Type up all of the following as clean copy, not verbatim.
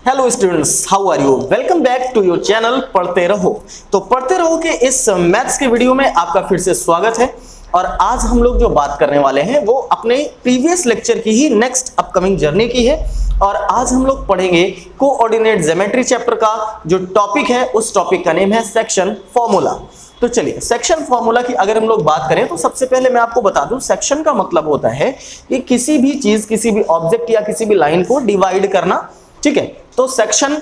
Hello students, how are you? Welcome back to your channel पढ़ते रहो। तो पढ़ते रहो के इस मैथ्स के वीडियो में आपका फिर से स्वागत है। और आज हम लोग जो बात करने वाले हैं वो अपने प्रीवियस लेक्चर की ही नेक्स्ट अपकमिंग जर्नी की है। और आज हम लोग पढ़ेंगे कोऑर्डिनेट ज्योमेट्री चैप्टर का जो टॉपिक है, उस टॉपिक का नेम है सेक्शन फॉर्मूला। तो चलिए, सेक्शन फॉर्मूला की अगर हम लोग बात करें तो सबसे पहले मैं आपको बता दूं, सेक्शन का मतलब होता है कि किसी भी चीज, किसी भी ऑब्जेक्ट या किसी भी लाइन को डिवाइड करना। ठीक है, तो सेक्शन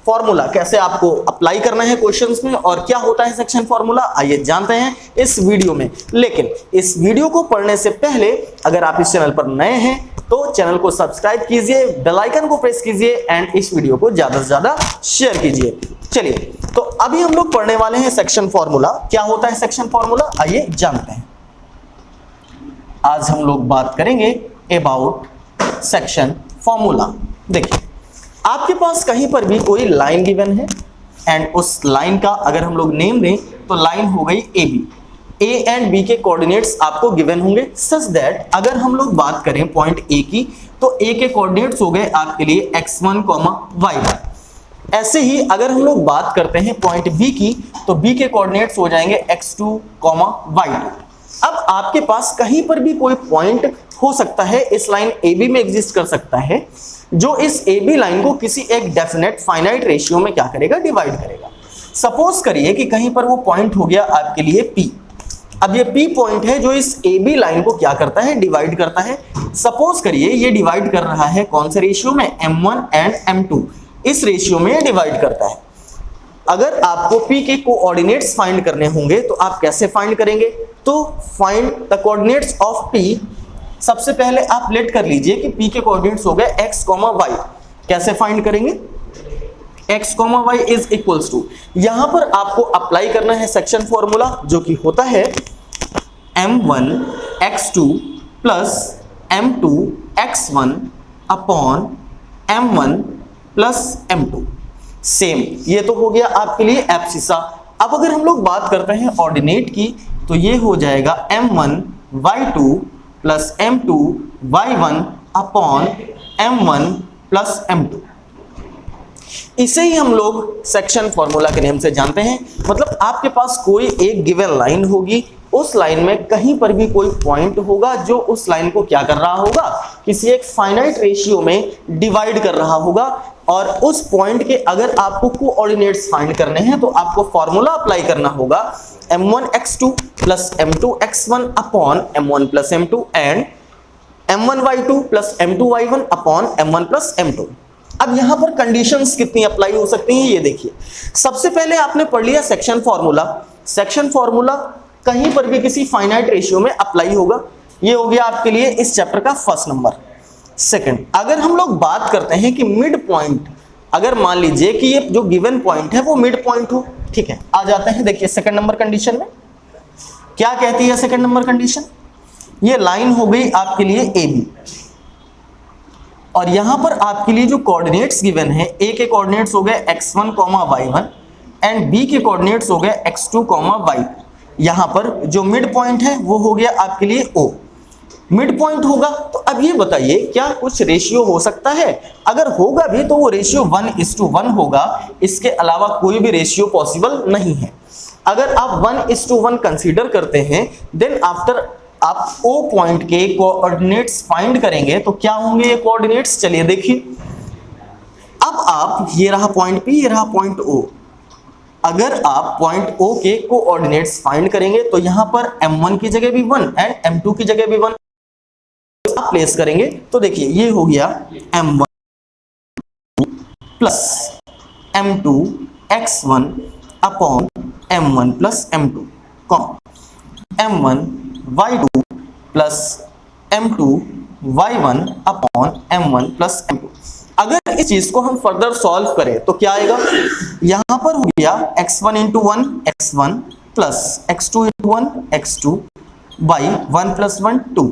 फॉर्मूला कैसे आपको अप्लाई करना है क्वेश्चंस में और क्या होता है सेक्शन फॉर्मूला, आइए जानते हैं इस वीडियो में। लेकिन इस वीडियो को पढ़ने से पहले अगर आप इस चैनल पर नए हैं तो चैनल को सब्सक्राइब कीजिए, बेल आइकन को प्रेस कीजिए एंड इस वीडियो को ज्यादा से ज्यादा शेयर कीजिए। चलिए, तो अभी हम लोग पढ़ने वाले हैं सेक्शन फॉर्मूला। क्या होता है सेक्शन फॉर्मूला, आइए जानते हैं। आज हम लोग बात करेंगे अबाउट सेक्शन फॉर्मूला। देखिए, आपके पास कहीं पर भी कोई लाइन गिवन है एंड उस लाइन का अगर हम लोग नेम दें तो लाइन हो गई A B. A and B के कोऑर्डिनेट्स आपको गिवन होंगे सच दैट अगर हम लोग बात करें पॉइंट ए की तो ए के कोऑर्डिनेट्स हो गए आपके लिए x1, y1। ऐसे ही अगर हम लोग बात करते हैं पॉइंट बी की तो बी के कोऑर्डिनेट्स हो जाएंगे x2, y2। अब आपके पास कहीं पर भी कोई पॉइंट हो सकता है, इस लाइन ए बी में एग्जिस्ट कर सकता है, जो इस ए बी लाइन को किसी एक डेफिनेट फाइनाइट रेशियो में क्या करेगा, डिवाइड करेगा। सपोज करिए कि कहीं पर वो पॉइंट हो गया आपके लिए P। अब ये P पॉइंट है जो इस ए बी लाइन को क्या करता है, डिवाइड करता है। सपोज करिए ये डिवाइड कर रहा है कौन से रेशियो में, M1 एंड M2, इस रेशियो में डिवाइड करता है। अगर आपको P के कोऑर्डिनेट्स फाइंड करने होंगे तो आप कैसे फाइंड करेंगे, तो find the coordinates of P। सबसे पहले आप लेट कर लीजिए कि P के कोऑर्डिनेट्स हो गए x, y। कैसे फाइंड करेंगे, x, y is equals to, यहां पर आपको अप्लाई करना है सेक्शन फॉर्मूला जो कि होता है m1 x2 plus m2 x1 upon m1 plus m2। Same, ये तो हो गया आपके लिए एब्सिसा। अब अगर हम लोग बात करते हैं ऑर्डिनेट की तो ये हो जाएगा m1 y2 plus m2 y1 upon m1 plus m2। इसे ही हम लोग सेक्शन फॉर्मूला के नेम से जानते हैं। मतलब आपके पास कोई एक गिवन लाइन होगी, उस लाइन में कहीं पर भी कोई पॉइंट होगा जो उस लाइन को क्या कर रहा होगा, किसी एक फाइनाइट रेशियो में डिवाइड कर रहा होगा। और उस पॉइंट के अगर आपको कोऑर्डिनेट्स फाइंड करने हैं तो आपको फॉर्मूला अप्लाई करना होगा m1 x2 plus m2 x1 upon m1 plus m2 and m1 y2 plus m2 y1 upon m1 plus m2। अब यहां पर कंडीशंस कितनी अप्लाई हो सकती हैं ये देखिए। सबसे पहले आपने पढ़ लिया सेक्शन फॉर्मूला। सेक्शन फॉर्मूला कहीं पर भी किसी फाइनाइट रेशियो में अप्लाई होगा। ये हो गया आपके लिए इस चैप्टर का फर्स्ट नंबर। सेकंड, अगर हम लोग बात करते हैं कि मिड पॉइंट, अगर मान लीजिए कि ये जो गिवन पॉइंट है वो मिड पॉइंट हो, ठीक है, आ जाते हैं। देखिए सेकंड नंबर कंडीशन में क्या कहती है सेकंड नंबर कंडीशन, ये लाइन हो गई आपके लिए ए बी और यहां पर आपके लिए जो कोऑर्डिनेट्स गिवन है, ए के कोऑर्डिनेट्स हो गए x1, y1 एंड बी के कोऑर्डिनेट्स हो गए x2, y2। यहां पर जो मिड पॉइंट है वो हो गया आपके लिए O। मिड पॉइंट होगा तो अब ये बताइए क्या कुछ रेशियो हो सकता है, अगर होगा भी तो वो रेशियो 1:1 होगा, इसके अलावा कोई भी रेशियो पॉसिबल नहीं है। अगर आप 1:1 कंसीडर करते हैं देन आफ्टर आप O पॉइंट के कोऑर्डिनेट्स फाइंड करेंगे तो क्या होंगे ये कोऑर्डिनेट्स, चलिए देखिए। अब आप, ये रहा पॉइंट P, ये रहा पॉइंट O। अगर आप पॉइंट O के कोऑर्डिनेट्स फाइंड करेंगे तो यहां पर m1 की जगह भी 1 एंड m2 की जगह भी 1 आप प्लेस करेंगे तो देखिए ये हो गया m1 plus m2 x1 upon m1 plus m2 m1 y2 plus m2 y1 upon m1 plus m2। अगर इस चीज को हम फर्दर सॉल्व करें तो क्या आएगा, यहां पर हो गया x1 into 1 x1 plus x2 into 1 x2 y 1 plus 1 2।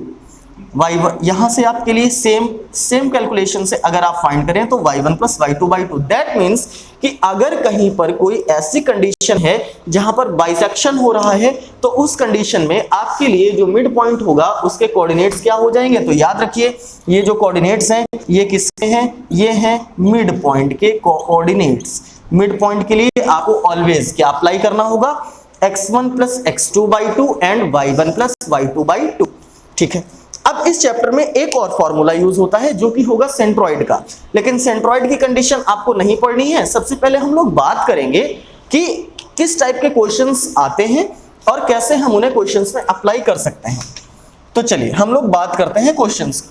y1 यहां से आपके लिए सेम कैलकुलेशन से अगर आप फाइंड करें तो y1 plus y2/2। That means कि अगर कहीं पर कोई ऐसी कंडीशन है जहां पर बाइसेक्शन हो रहा है तो उस कंडीशन में आपके लिए जो मिड पॉइंट होगा उसके कोऑर्डिनेट्स क्या हो जाएंगे। तो याद रखिए ये जो कोऑर्डिनेट्स हैं ये किसके हैं, ये हैं मिड पॉइंट के कोऑर्डिनेट्स। मिड पॉइंट के लिए आपको ऑलवेज क्या अप्लाई करना होगा, x1 plus x2/2 and y1 plus y2/2। ठीक है, अब इस चैप्टर में एक और फॉर्मूला यूज होता है जो कि होगा सेंट्रॉइड का, लेकिन सेंट्रॉइड की कंडीशन आपको नहीं पढ़नी है। सबसे पहले हम लोग बात करेंगे कि किस टाइप के क्वेश्चंस आते हैं और कैसे हम उन्हें क्वेश्चंस में अप्लाई कर सकते हैं। तो चलिए हम लोग बात करते हैं क्वेश्चंस की।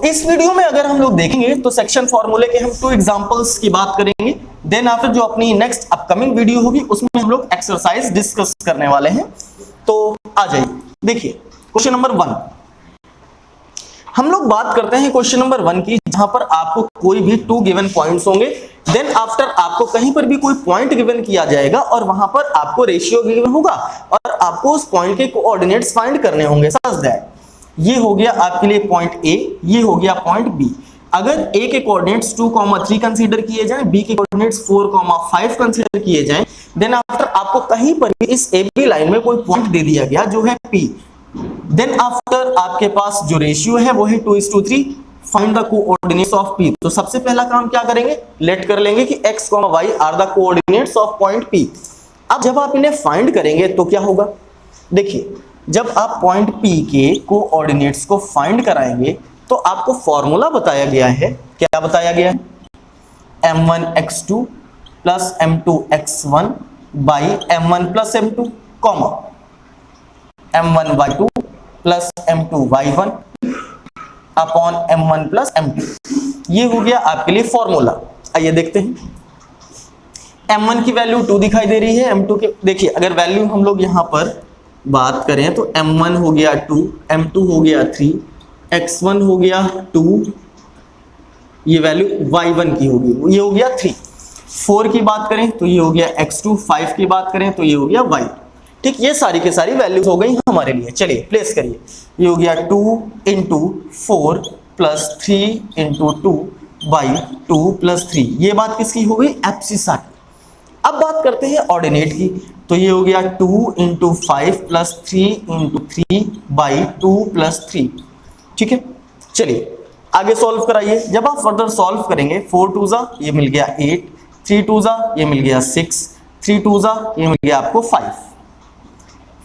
इस वीडियो में अगर हम लोग देखेंगे तो सेक्शन फॉर्मूले के हम 2 एग्जांपल्स की बात करेंगे। देन आफ्टर जो अपनी नेक्स्ट अपकमिंग वीडियो होगी उसमें हम लोग एक्सरसाइज डिस्कस करने वाले हैं। तो आ जाइए, देखिए क्वेश्चन नंबर 1 हम लोग बात करते हैं क्वेश्चन नंबर 1 की, जहां पर आपको कोई भी 2 गिवन पॉइंट्स होंगे। देन आफ्टर आपको कहीं पर भी कोई पॉइंट गिवन किया जाएगा और वहां पर आपको रेशियो गिवन होगा और आपको उस पॉइंट के कोऑर्डिनेट्स फाइंड करने होंगे। सच दैट ये हो गया आपके लिए पॉइंट ए, ये हो गया पॉइंट बी। अगर ए के कोऑर्डिनेट्स 2,3 कंसीडर किए जाएं, बी के कोऑर्डिनेट्स 4,5 कंसीडर किए जाएं, देन आफ्टर आपको कहीं पर भी इस ए बी लाइन में कोई पॉइंट दे दिया गया जो है पी। देन आफ्टर आपके पास जो रेशियो है वो है 2:3। Find the coordinates of P. तो सबसे पहला काम क्या करेंगे, लेट कर लेंगे कि x, y are the coordinates of point P. अब जब आप इन्हें फाइंड करेंगे तो क्या होगा, देखिए जब आप पॉइंट P के कोऑर्डिनेट्स को फाइंड कराएंगे तो आपको फॉर्मूला बताया गया है। क्या बताया गया है, m1x2 plus m2x1 by m1 plus m2 comma m1y2 plus m2y1 upon m1 plus m2। ये हो गया आपके लिए फॉर्मूला। आइए देखते हैं, m1 की वैल्यू 2 दिखाई दे रही है, m2 के देखिए अगर वैल्यू हम लोग यहां पर बात करें तो m1 हो गया 2, m2 हो गया 3, x1 हो गया 2, ये वैल्यू y1 की होगी, ये हो गया 3। 4 की बात करें तो ये हो गया x2, 5 की बात करें तो ये हो गया y। ठीक, ये सारी की सारी वैल्यूज हो गई हमारे लिए। चलिए प्लेस करिए, ये हो गया 2 into 4 plus 3 into 2 by 2 plus 3। ये बात किसकी हो गई, एब्सिसा की। अब बात करते हैं ऑर्डिनेट की, तो ये हो गया 2 into 5 plus 3 into 3 by 2 plus 3। ठीक है, चलिए आगे सॉल्व कराइए। जब आप फर्दर सॉल्व करेंगे 4 2 जा ये मिल गया 8, 3 2 जा ये मिल गया 6, 3 2 जा ये मिल गया आपको 5,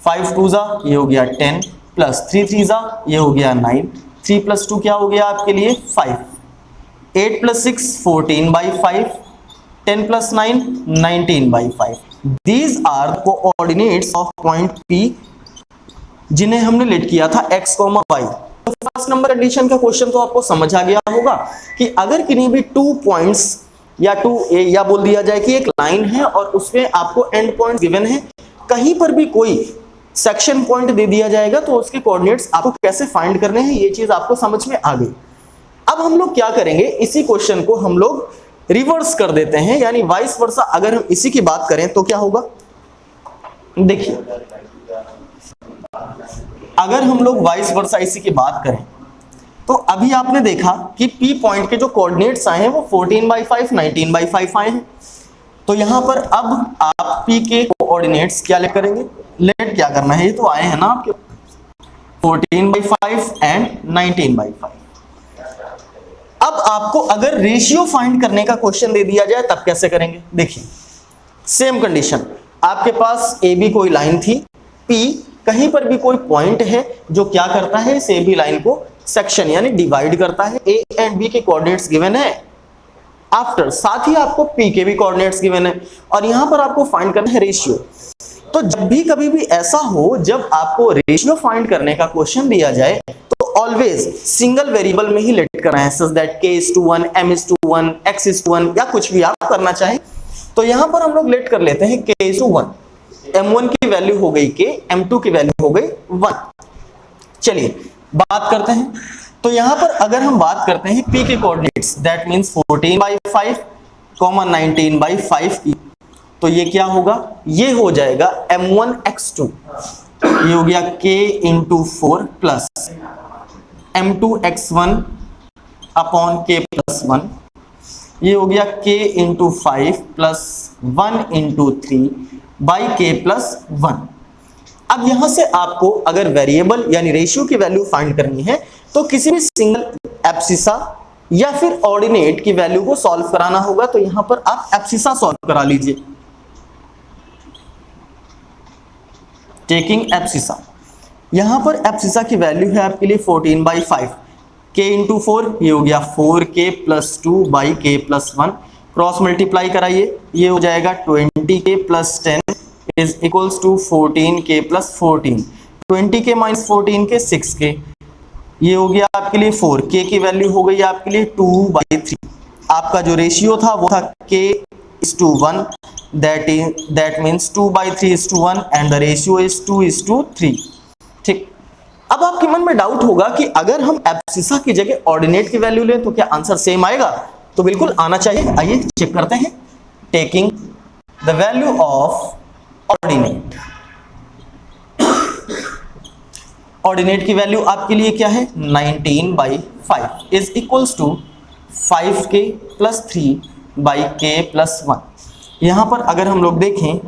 5 2 जा ये हो गया 10 प्लस 3 3 जा ये हो गया 9, 3 प्लस 2 क्या हो गया आपके लिए 5, 8 plus 6 14/5, 10 plus 9 19/5। These are the coordinates of point P जिन्हें हमने लेट किया था x, y। तो फर्स्ट नंबर कंडीशन का क्वेश्चन तो आपको समझ आ गया होगा कि अगर किन्हीं भी 2 पॉइंट्स या 2a या बोल दिया जाए कि एक लाइन है और उसमें आपको एंड पॉइंट गिवन है, कहीं पर भी कोई सेक्शन पॉइंट दे दिया जाएगा तो उसके कोऑर्डिनेट्स आपको कैसे फाइंड करने हैं ये चीज आपको समझ में आ गई। अब हम लोग क्या करेंगे, इसी क्वेश्चन को हम लोग रिवर्स कर देते हैं, यानी वाइस वर्सा। अगर हम इसी की बात करें तो क्या होगा, देखिए अगर हम लोग वाइस वर्सा इसी की बात करें तो अभी आपने देखा कि P पॉइंट के जो कोऑर्डिनेट्स आए हैं वो 14/5 19/5 आए हैं। तो यहां पर अब आप P के कोऑर्डिनेट्स क्या लेट करेंगे, लेट क्या करना है, ये तो आए हैं ना आपके 14/5 एंड 19/5। अब आपको अगर रेशियो फाइंड करने का क्वेश्चन दे दिया जाए तब कैसे करेंगे, देखिए सेम कंडीशन, आपके पास ए बी कोई लाइन थी, P कहीं पर भी कोई पॉइंट है जो क्या करता है, इस ए बी लाइन को सेक्शन यानी डिवाइड करता है। ए एंड बी के कोऑर्डिनेट्स गिवन है, आफ्टर साथ ही आपको P के भी कोऑर्डिनेट्स गिवन है और यहां पर आपको फाइंड करना है रेशियो। तो जब भी कभी भी ऐसा हो जब आपको रेशियो फाइंड करने का क्वेश्चन दिया जाए तो ऑलवेज सिंगल वेरिएबल में ही लेट करना है, such that k:1, m:1, x:1 या कुछ भी आप करना चाहें। तो यहां पर हम लोग लेट कर लेते हैं k:1, m1 की वैल्यू हो गई k, m2 की वैल्यू हो गई 1। चलिए बात करते हैं, तो यहां पर अगर हम बात करते हैं P के कोऑर्डिनेट्स, दैट मींस 14/5, 19/5 की, तो ये क्या होगा, ये हो जाएगा m1x2 ये हो गया k into 4 plus m2x1 upon k plus 1, ये हो गया k into 5 plus 1 into 3 by k plus 1। अब यहां से आपको अगर वेरिएबल यानी रेशियो की वैल्यू फाइंड करनी है तो किसी भी सिंगल एब्सिसा या फिर ऑर्डिनेट की वैल्यू को सॉल्व कराना होगा। तो यहां पर आप एब्सिसा सॉल्व करा लीजिए, टेकिंग एब्सिसा। यहां पर एब्सिसा की वैल्यू है आपके लिए 14/5, k इंटू 4 ये हो गया 4k plus 2 by k plus 1, cross multiply कराइए, ये हो जाएगा 20k plus 10 is equals to 14k plus 14, 20k minus 14k 6k, ये हो गया आपके लिए 4, k की वैल्यू हो गई आपके लिए 2/3। आपका जो रेशियो था वो था k:1, that means 2/3:1 and the ratio is 2:3। ठीक, अब आपके मन में डाउट होगा कि अगर हम एब्सिसा की जगह ऑर्डिनेट की वैल्यू लें तो क्या आंसर सेम आएगा? तो बिल्कुल आना चाहिए। आइए चेक करते हैं। Taking the value of ordinate, ordinate की वैल्यू आपके लिए क्या है 19/5 is equals to 5k plus 3 by k plus 1। यहां पर अगर हम लोग देखें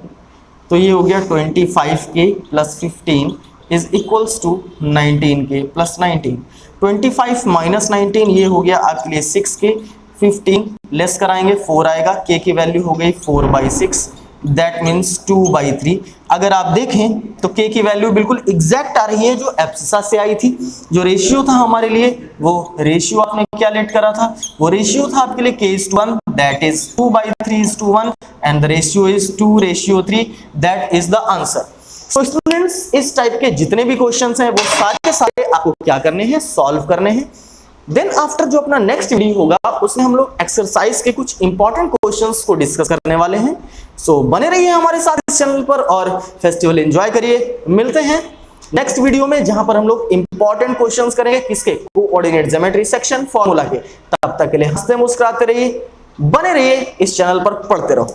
तो ये हो गया 25k plus 15 is equals to 19k plus 19, 25 minus 19 ये हो गया आपके लिए 6k, 15 लेस कराएंगे 4 आएगा, k की वैल्यू हो गई 4/6 दैट मीन्स 2/3। अगर आप देखें तो k की वैल्यू बिल्कुल एग्जैक्ट आ रही है जो एब्सिसा से आई थी। जो रेशियो था हमारे लिए वो रेशियो आपने क्या लेट करा था, वो रेशियो था आपके लिए k:1 that is 2/3:1 and the ratio is 2:3 that is the answer. तो स्टूडेंट्स इस टाइप के जितने भी क्वेश्चंस हैं वो सारे के सारे आपको क्या करने हैं, सॉल्व करने हैं। देन आफ्टर जो अपना नेक्स्ट वीडियो होगा उसमें हम लोग एक्सरसाइज के कुछ इंपॉर्टेंट क्वेश्चंस को डिस्कस करने वाले हैं। सो बने रहिए हमारे साथ इस चैनल पर और फेस्टिवल एंजॉय करिए। मिलते हैं नेक्स्ट वीडियो में जहां पर हम लोग इंपॉर्टेंट क्वेश्चंस करेंगे किसके, कोऑर्डिनेट ज्योमेट्री सेक्शन फॉर्मूला के। तब तक के लिए हंसते मुस्कुराते रहिए, बने रहिए इस चैनल पर, पढ़ते रहो।